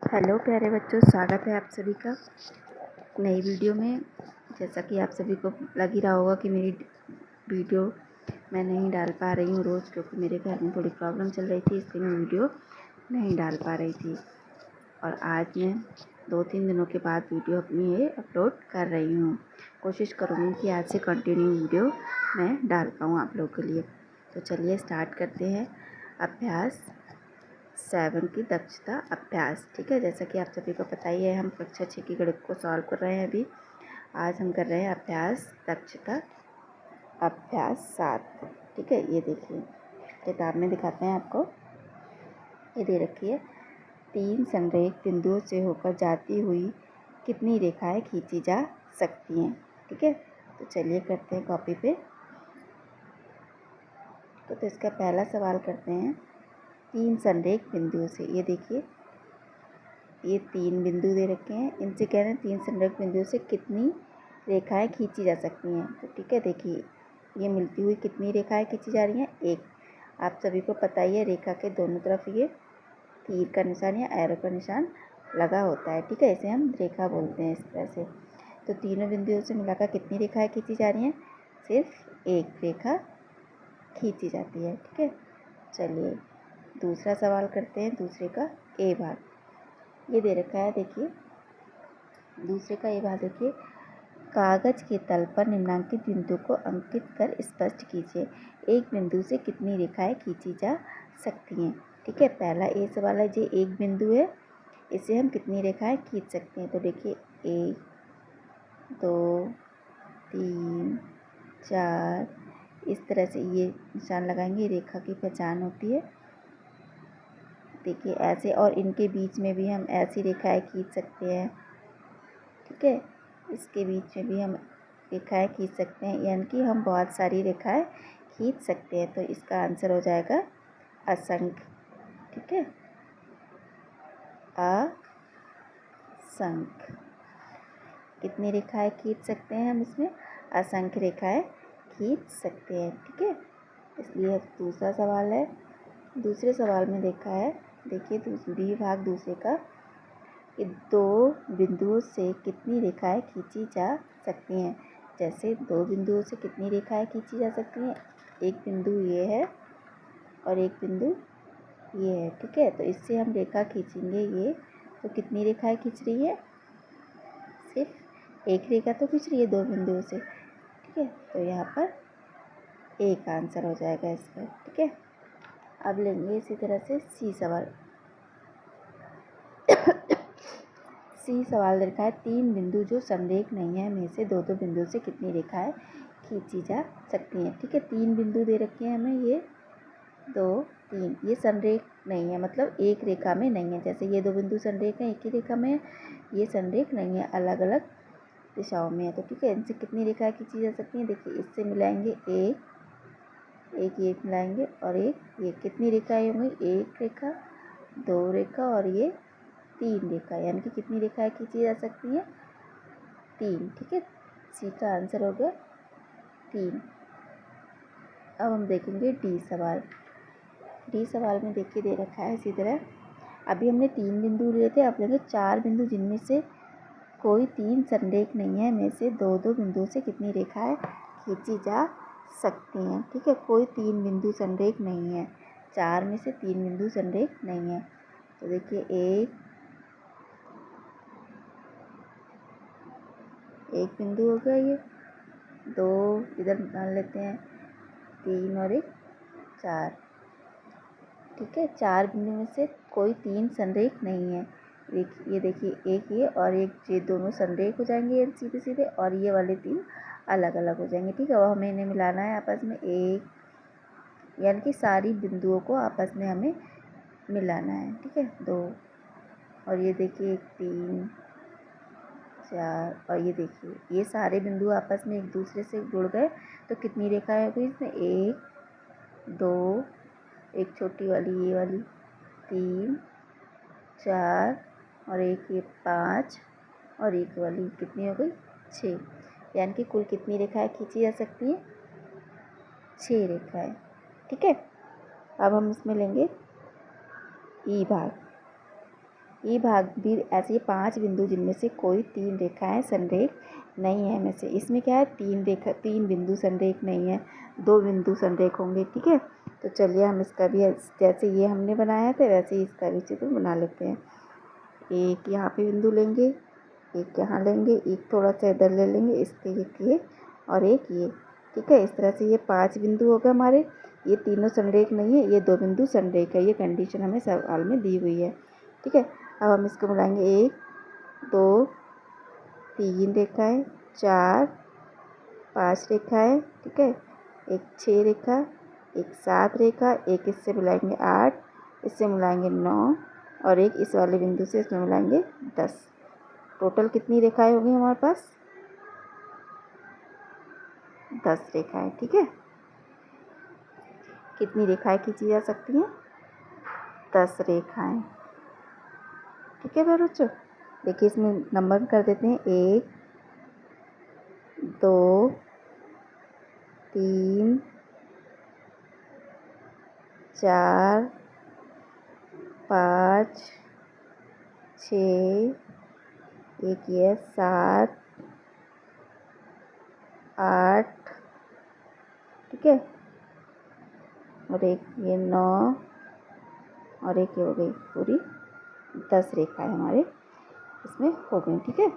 Hello प्यारे बच्चों, स्वागत है आप सभी का नई वीडियो में। जैसा कि आप सभी को लग ही रहा होगा कि मेरी वीडियो मैं नहीं डाल पा रही हूँ रोज़, क्योंकि मेरे घर में थोड़ी प्रॉब्लम चल रही थी, इसलिए मैं वीडियो नहीं डाल पा रही थी। और आज मैं 2-3 दिनों के बाद वीडियो अपनी ये अपलोड कर रही हूँ। कोशिश करूँगी कि आज से कंटिन्यू वीडियो मैं डाल पाऊँ आप लोगों के लिए। तो चलिए स्टार्ट करते हैं। अभ्यास 7 की दक्षता अभ्यास। ठीक है, जैसा कि आप सभी को पता ही है, हम कक्षा 6 की गणित को सॉल्व कर रहे हैं। अभी आज हम कर रहे हैं अभ्यास दक्षता अभ्यास 7। ठीक है, ये देखिए किताब में दिखाते हैं आपको। ये दे रखी है, 3 संरेख बिंदुओं से होकर जाती हुई कितनी रेखाएं खींची जा सकती हैं। ठीक है, तो चलिए करते हैं कॉपी पे। तो इसका पहला सवाल करते हैं, 3 संरेख बिंदुओं से। ये देखिए, ये 3 बिंदु दे रखे हैं, इनसे कह रहे हैं 3 संरेख बिंदुओं से कितनी रेखाएं खींची जा सकती हैं। तो ठीक है, देखिए ये मिलती हुई कितनी रेखाएं खींची जा रही हैं, एक। आप सभी को पता ही है, रेखा के दोनों तरफ ये तीर का निशान या एरो का निशान लगा होता है। ठीक है, इसे हम रेखा बोलते हैं इस तरह से। तो तीनों बिंदुओं से मिलाकर कितनी रेखाएं खींची जा रही हैं, सिर्फ एक रेखा खींची जाती है। ठीक है, चलिए दूसरा सवाल करते हैं, दूसरे का ए भाग। ये दे रखा है, देखिए दूसरे का ए भाग देखिए, कागज के तल पर निम्नांकित बिंदु को अंकित कर स्पष्ट कीजिए, एक बिंदु से कितनी रेखाएं खींची जा सकती हैं। ठीक है, पहला ए सवाल है, जो एक बिंदु है, इसे हम कितनी रेखाएं खींच सकते हैं। तो देखिए 1 2 3 4 इस तरह से ये निशान लगाएंगे, रेखा की पहचान होती है। देखिए ऐसे, और इनके बीच में भी हम ऐसी रेखाएं खींच सकते हैं। ठीक है, इसके बीच में भी हम रेखाएं खींच सकते हैं, यानी कि हम बहुत सारी रेखाएं खींच सकते हैं। तो इसका आंसर हो जाएगा असंख्य। ठीक है, असंख्य। कितनी रेखाएं खींच सकते हैं हम इसमें, असंख्य रेखाएं खींच सकते हैं। ठीक है, इसलिए दूसरा सवाल है। दूसरे सवाल में देखा है, देखिए दूसरी भाग दूसरे का, कि 2 बिंदुओं से कितनी रेखाएं खींची जा सकती हैं। जैसे 2 बिंदुओं से कितनी रेखाएं खींची जा सकती हैं, एक बिंदु ये है और एक बिंदु ये है। ठीक है, तो इससे हम रेखा खींचेंगे ये, तो कितनी रेखाएं खींच रही है, सिर्फ एक रेखा तो खींच रही है 2 बिंदुओं से। ठीक है, तो यहाँ पर एक आंसर हो जाएगा इसका। ठीक है, अब लेंगे इसी तरह से सी सवाल। सी सवाल देखा है, 3 बिंदु जो संरेख नहीं है में से 2-2 बिंदु से कितनी रेखाएं खींची जा सकती हैं। ठीक है, 3 बिंदु दे रखे हैं हमें, ये 2 3, ये संरेख नहीं है, मतलब एक रेखा में नहीं है। जैसे ये 2 बिंदु संरेख हैं, एक ही रेखा में है, ये संरेख नहीं है, अलग अलग दिशाओं में है। तो ठीक है, इनसे कितनी रेखाएं खींची जा सकती हैं। देखिए इससे मिलाएंगे एक ये मिलाएंगे और एक ये, कितनी रेखाएं होंगी, एक रेखा, 2 रेखा और ये 3 रेखा, यानी कि कितनी रेखाएं खींची जा सकती हैं, 3। ठीक है, सी का आंसर हो गया 3। अब हम देखेंगे डी सवाल। डी सवाल में देखिए दे रखा है इसी तरह, अभी हमने 3 बिंदु लिए थे, अब लेंगे 4 बिंदु जिनमें से कोई 3 संरेख नहीं है में से 2-2 बिंदुओं से कितनी रेखाएं खींची जा सकती हैं। ठीक है, कोई 3 बिंदु संरेख नहीं है, 4 में से 3 बिंदु संरेख नहीं है। तो देखिए एक बिंदु हो गया, ये 2 इधर मान लेते हैं, 3 और 1 4। ठीक है, 4 बिंदु में से कोई 3 संरेख नहीं है। ये देखिए एक ये और एक ये, दोनों संरेख हो जाएंगे सीधे सीधे, और ये वाले 3 अलग अलग हो जाएंगे। ठीक है, वो हमें इन्हें मिलाना है आपस में, एक, यानी कि सारी बिंदुओं को आपस में हमें मिलाना है। ठीक है, 2 और ये देखिए 3 4, और ये देखिए ये सारे बिंदु आपस में एक दूसरे से जुड़ गए, तो कितनी रेखाएं हो गई इसमें, 1 2, एक छोटी वाली ये वाली 3 4 और एक ये 5 और एक वाली कितनी हो गई 6, यानी कि कुल कितनी रेखाएं खींची जा सकती हैं, 6 रेखाएं। ठीक है, अब हम इसमें लेंगे ई भाग। ई भाग भी ऐसे 5 बिंदु जिनमें से कोई 3 रेखाएं संरेख नहीं है में से। इसमें क्या है, 3 बिंदु संरेख नहीं है, 2 बिंदु संरेख होंगे। ठीक है, तो चलिए हम इसका भी जैसे ये हमने बनाया था वैसे ही इसका भी चित्र बना लेते हैं। एक यहाँ पे बिंदु लेंगे, एक यहाँ लेंगे, एक थोड़ा सा इधर ले लेंगे, इसके ये और एक ये। ठीक है, इस तरह से ये 5 बिंदु हो गए हमारे। ये तीनों संरेख नहीं है, ये 2 बिंदु संरेख है। ये कंडीशन हमें सवाल में दी हुई है। ठीक है, अब हम इसको मिलाएंगे। 1 2 3 रेखाएं, 4 5 रेखाएं। ठीक है, एक 6 रेखा, एक 7 रेखा, एक इससे मिलाएंगे 8, इससे मिलाएंगे 9 और एक इस वाले बिंदु से इसमें मिलाएंगे 10। टोटल कितनी रेखाएं होगी हमारे पास? 10 रेखाएं। ठीक है, कितनी रेखाएं खींची जा सकती हैं? 10 रेखाएं। ठीक है मेरे बच्चों, देखिए इसमें नंबर कर देते हैं। 1 2 3 4 5 6, एक ये 7 8। ठीक है, और एक ये 9 और एक ये हो गई पूरी 10 रेखाएं हमारे इसमें हो गई। ठीक है,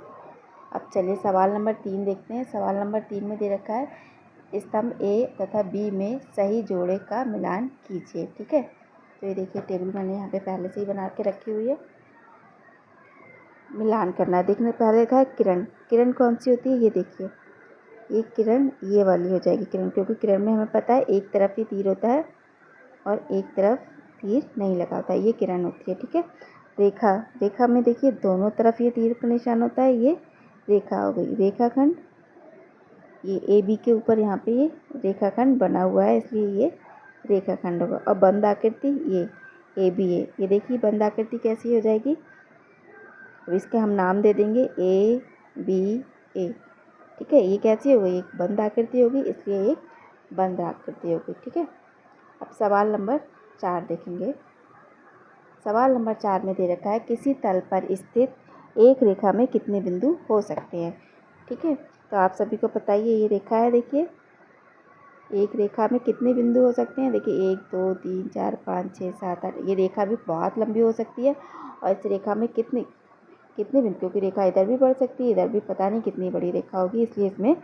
अब चलिए सवाल नंबर 3 देखते हैं। सवाल नंबर 3 में दे रखा है स्तंभ ए तथा बी में सही जोड़े का मिलान कीजिए। ठीक है, तो ये देखिए टेबल मैंने यहाँ पे पहले से ही बना के रखी हुई है। मिलान करना है, देखने पहले लिखा है किरण। किरण कौन सी होती है? ये देखिए, ये किरण ये वाली हो जाएगी किरण, क्योंकि किरण में हमें पता है एक तरफ ही तीर होता है और एक तरफ तीर नहीं लगा होता है, ये किरण होती है। ठीक है, रेखा, रेखा में देखिए दोनों तरफ ये तीर का निशान होता है, ये रेखा हो गई। रेखाखंड, ये ए बी के ऊपर यहाँ पे ये रेखाखंड बना हुआ है, इसलिए ये रेखाखंड होगा। और बंद आकृति ये ए बी ए, ये देखिए बंद आकृति कैसी हो जाएगी? अब इसके हम नाम दे देंगे ए बी ए। ठीक है, ये कैसी हो गई? एक बंद आकृति होगी, इसलिए एक बंद आकृति होगी। ठीक है, अब सवाल नंबर 4 देखेंगे। सवाल नंबर 4 में दे रखा है किसी तल पर स्थित एक रेखा में कितने बिंदु हो सकते हैं। ठीक है, तो आप सभी को पता ही है, ये रेखा है। देखिए एक रेखा में कितने बिंदु हो सकते हैं? देखिए 1 2 3 4 5 6 7 8। ये रेखा भी बहुत लंबी हो सकती है और इस रेखा में कितने बिंदु, क्योंकि रेखा इधर भी बढ़ सकती है, इधर भी पता नहीं कितनी बड़ी रेखा होगी, इसलिए इसमें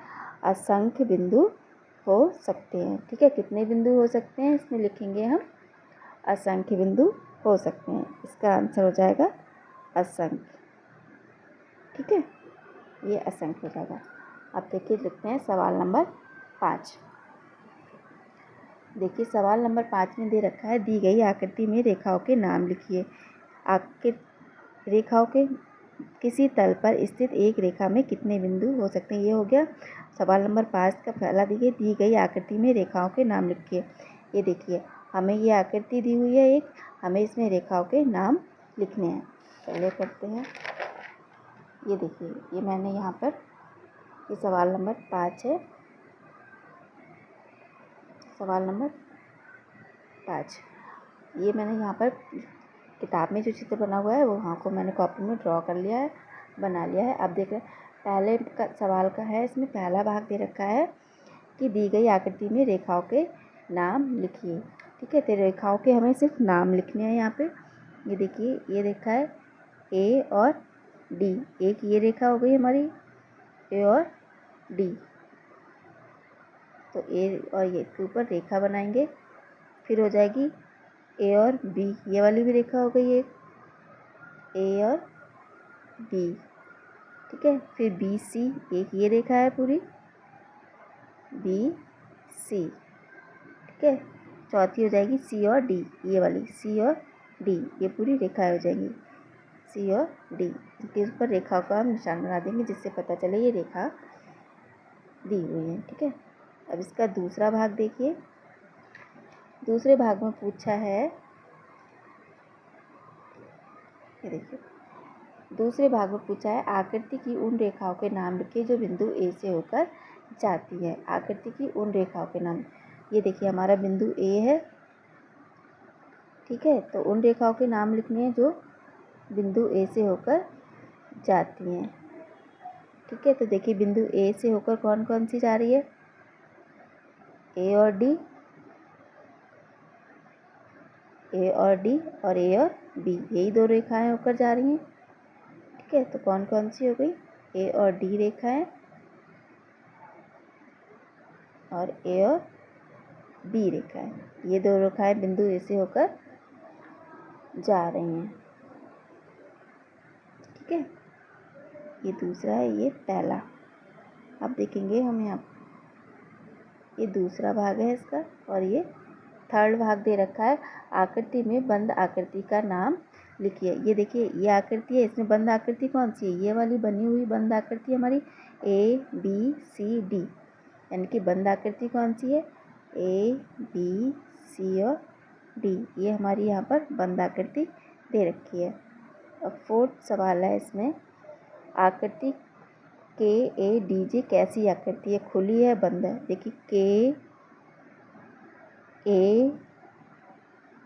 असंख्य बिंदु हो सकते हैं। ठीक है, कितने बिंदु हो सकते हैं इसमें लिखेंगे हम? असंख्य बिंदु हो सकते हैं। इसका आंसर हो जाएगा असंख्य। ठीक है, ये असंख्य हो जाएगा। अब देखिए लिखते हैं सवाल नंबर 5। देखिए सवाल नंबर 5 में दे रखा है दी गई आकृति में रेखाओं के नाम लिखिए। रेखाओं के किसी तल पर स्थित एक रेखा में कितने बिंदु हो सकते हैं? ये हो गया सवाल नंबर 5 का पहला। देखिए दी गई आकृति में रेखाओं के नाम लिखिए। ये देखिए हमें ये आकृति दी हुई है एक, हमें इसमें रेखाओं के नाम लिखने हैं। पहले करते हैं, ये देखिए ये मैंने यहाँ पर, ये सवाल नंबर 5 है। सवाल नंबर 5 ये मैंने यहाँ पर किताब में जो चित्र बना हुआ है वो वहाँ को मैंने कॉपी में ड्रॉ कर लिया है, बना लिया है। अब देख रहे हैं पहले का सवाल का है, इसमें पहला भाग दे रखा है कि दी गई आकृति में रेखाओं के नाम लिखिए। ठीक है, तो रेखाओं के हमें सिर्फ नाम लिखने हैं यहाँ पे। ये देखिए ये रेखा है ए और डी, एक ये रेखा हो गई हमारी ए और डी। तो ए और ये के ऊपर रेखा बनाएंगे, फिर हो जाएगी ए और बी, ये वाली भी रेखा हो गई एक ए और बी। ठीक है, फिर बी सी, एक ये रेखा है पूरी बी सी। ठीक है, चौथी हो जाएगी सी और डी, ये वाली सी और डी, ये पूरी रेखा हो जाएंगी सी और डी। इसके ऊपर रेखा का हम निशान बना देंगे जिससे पता चले ये रेखा दी हुई है। ठीक है, अब इसका दूसरा भाग देखिए। दूसरे भाग में पूछा है, ये देखिए दूसरे भाग में पूछा है आकृति की उन रेखाओं के नाम लिखिए जो बिंदु ए से होकर जाती है। आकृति की उन रेखाओं के नाम, ये देखिए हमारा बिंदु ए है। ठीक है, तो उन रेखाओं के नाम लिखने हैं जो बिंदु ए से होकर जाती हैं। ठीक है, तो देखिए बिंदु ए से होकर कौन कौन सी जा रही है, ए और डी, ए और डी और ए और बी, यही दो रेखाएं होकर जा रही हैं। ठीक है, तो कौन कौन सी हो गई, ए और डी रेखाएं और ए और बी रेखाएं, ये दो रेखाएं बिंदु ए से होकर जा रही हैं। ठीक है, ये दूसरा है, ये पहला। अब देखेंगे हम यहाँ, ये दूसरा भाग है इसका और ये थर्ड भाग दे रखा है। आकृति में बंद आकृति का नाम लिखिए। ये देखिए ये आकृति है, इसमें बंद आकृति कौन सी है, ये वाली बनी हुई बंद आकृति हमारी ए बी सी डी, यानी कि बंद आकृति कौन सी है, ए बी सी और डी, ये हमारी यहाँ पर बंद आकृति दे रखी है। अब फोर्थ सवाल है इसमें, आकृति के ए डी जे कैसी आकृति है, खुली है बंद है। देखिए के ए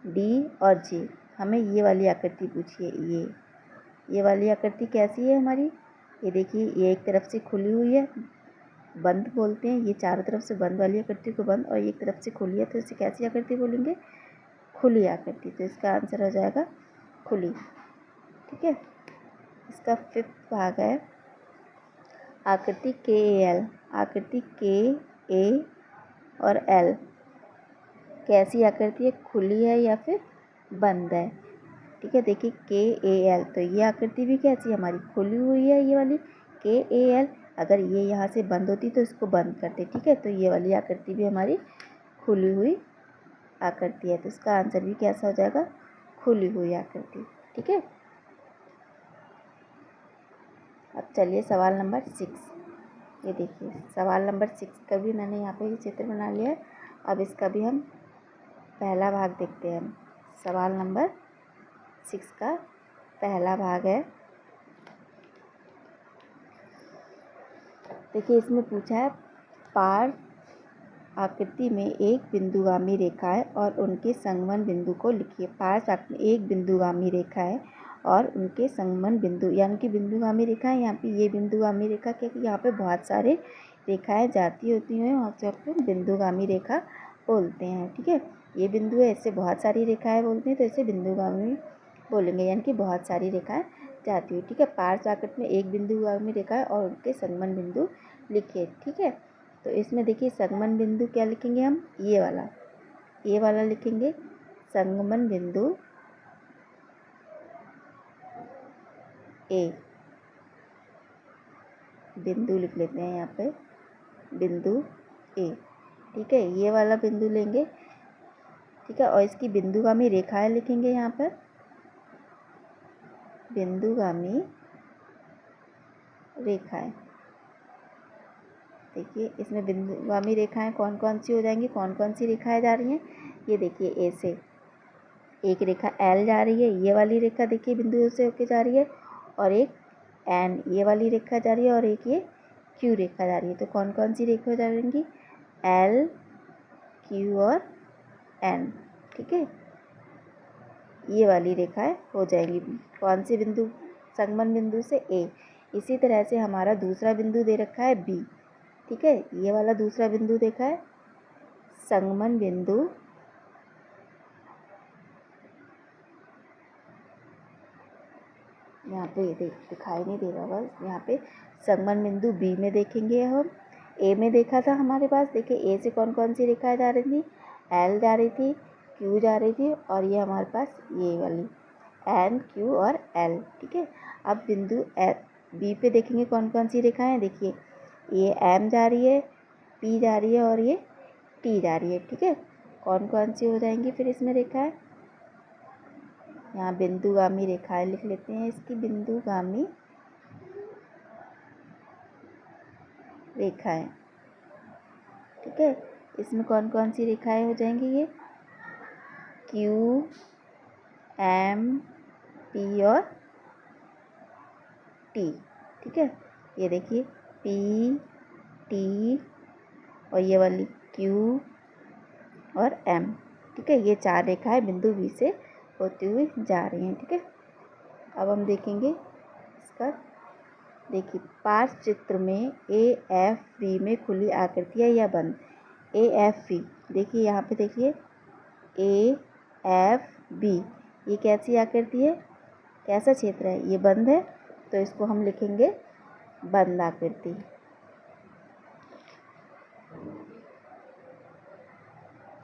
डी और जे, हमें ये वाली आकृति पूछी है। ये वाली आकृति कैसी है हमारी, ये देखिए ये एक तरफ से खुली हुई है, बंद बोलते हैं, ये चारों तरफ से बंद वाली आकृति को बंद, और एक तरफ से खुली है, तो इसे कैसी आकृति बोलेंगे, खुली आकृति। तो इसका आंसर हो जाएगा खुली। ठीक है, इसका फिफ्थ भाग है, आकृति के एल, आकृति के ए और एल कैसी आकृति है, खुली है या फिर बंद है। ठीक है, देखिए के ए एल, तो ये आकृति भी कैसी है हमारी, खुली हुई है, ये वाली के ए एल। अगर ये यहाँ से बंद होती तो इसको बंद करते। ठीक है, तो ये वाली आकृति भी हमारी खुली हुई आकृति है, तो इसका आंसर भी कैसा हो जाएगा, खुली हुई आकृति। ठीक है, अब चलिए सवाल नंबर 6। ये देखिए सवाल नंबर 6 का भी मैंने यहाँ पे ये चित्र बना लिया है। अब इसका भी हम पहला भाग देखते हैं। सवाल नंबर 6 का पहला भाग है, देखिए इसमें पूछा है, पार आकृति में एक बिंदुगामी रेखा है और उनके संगमन बिंदु को लिखिए। पार्श आकृति में एक बिंदुगामी रेखा है और उनके संगमन बिंदु, यानी कि बिंदुगामी रेखा है यहाँ पे, ये बिंदुगामी रेखा क्या, यहाँ पे बहुत सारे रेखाएं जाती होती हैं, वहाँ से आपको बिंदुगामी रेखा बोलते हैं। ठीक है, ये बिंदु है, इससे बहुत सारी रेखाएं बोलते हैं, तो इसे बिंदुगामी बोलेंगे, यानी कि बहुत सारी रेखाएं जाती हुई। ठीक है, पार्श आकृति में एक बिंदुगामी रेखा है और उनके संगमन बिंदु लिखिए। ठीक है, तो इसमें देखिए संगमन बिंदु क्या लिखेंगे हम, ये वाला लिखेंगे, संगमन बिंदु ए, बिंदु लिख लेते हैं यहाँ पे, बिंदु ए। ठीक है, ये वाला बिंदु लेंगे। ठीक है, और इसकी बिंदुगामी रेखाएं लिखेंगे यहाँ पर, बिंदुगामी रेखाएं। देखिए इसमें बिंदुगामी रेखाएं कौन कौन सी हो जाएंगी, कौन कौन सी रेखाएं जा रही हैं, ये देखिए ए से एक रेखा एल जा रही है, ये वाली रेखा देखिए बिंदु से होके जा रही है, और एक एन, ये वाली रेखा जा रही है, और एक ये क्यू रेखा जा रही है। तो कौन कौन सी रेखा जा रहेंगी, एल, क्यू और एन। ठीक है, ये वाली रेखाएं हो जाएंगी, कौन से बिंदु, संगमन बिंदु से ए। इसी तरह से हमारा दूसरा बिंदु दे रखा है बी। ठीक है, ये वाला दूसरा बिंदु देखा है, संगमन बिंदु यहाँ पे दिखाई नहीं दे रहा होगा, यहाँ पे संगमन बिंदु बी में देखेंगे हम। ए में देखा था हमारे पास, देखिए ए से कौन कौन सी रेखाएं जा रही थी, एल जा रही थी, क्यू जा रही थी, और ये हमारे पास ये वाली एन, क्यू और एल। ठीक है, अब बिंदु बी पे देखेंगे कौन कौन सी रेखाएं, देखिए ये एम जा रही है, पी जा रही है और ये टी जा रही है। ठीक है, कौन कौन सी हो जाएंगी फिर इसमें रेखाएं, यहाँ बिंदुगामी रेखाएं लिख लेते हैं, इसकी बिंदुगामी रेखाएं। ठीक है, इसमें कौन कौन सी रेखाएं हो जाएंगी, ये क्यू, एम, पी और टी। ठीक है, ये देखिए पी, टी और ये वाली क्यू और एम। ठीक है, ये चार रेखाएं बिंदु बी से होती हुई जा रही हैं। ठीक है, अब हम देखेंगे इसका। देखिए पार्श्व चित्र में ए एफ बी में खुली आकृति है या बंद। ए एफ बी, देखिए यहाँ पे देखिए ए एफ बी, ये कैसी आकृति है, कैसा क्षेत्र है, ये बंद है, तो इसको हम लिखेंगे बंद आकृति।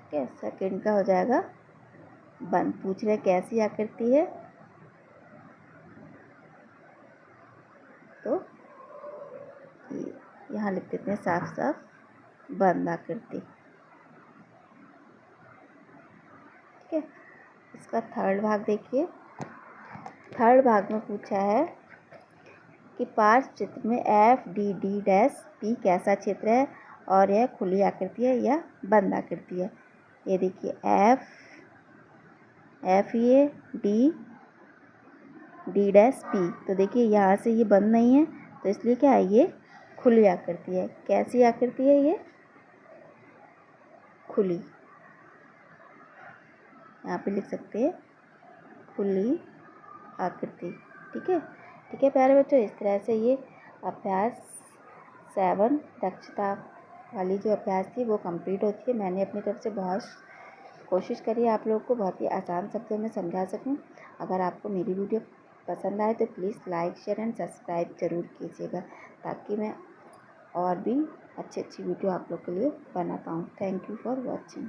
ठीक है, सेकंड का हो जाएगा बंद। पूछ रहे कैसी आकृति है, तो यहाँ लिख देते हैं साफ साफ बंद आकृति। ठीक है, इसका थर्ड भाग देखिए। थर्ड भाग में पूछा है कि पार्श्व चित्र में F D D dash P कैसा क्षेत्र है और यह खुली आकृति है या बंद आकृति है। ये देखिए एफ ये डी डी डैश पी, तो देखिए यहाँ से ये बंद नहीं है, तो इसलिए क्या है, ये खुली आकृति है। कैसी आकृति है, ये खुली, यहाँ पे लिख सकते हैं खुली आकृति। ठीक है, ठीक है प्यारे बच्चों, इस तरह से ये अभ्यास 7 दक्षता वाली जो अभ्यास थी वो कंप्लीट होती है। मैंने अपनी तरफ से बहुत कोशिश करी है आप लोगों को बहुत ही आसान शब्दों में समझा सकूं। अगर आपको मेरी वीडियो पसंद आए तो please like share and subscribe ज़रूर कीजिएगा, ताकि मैं और भी अच्छी वीडियो आप लोग के लिए बना पाऊँ। Thank you for watching.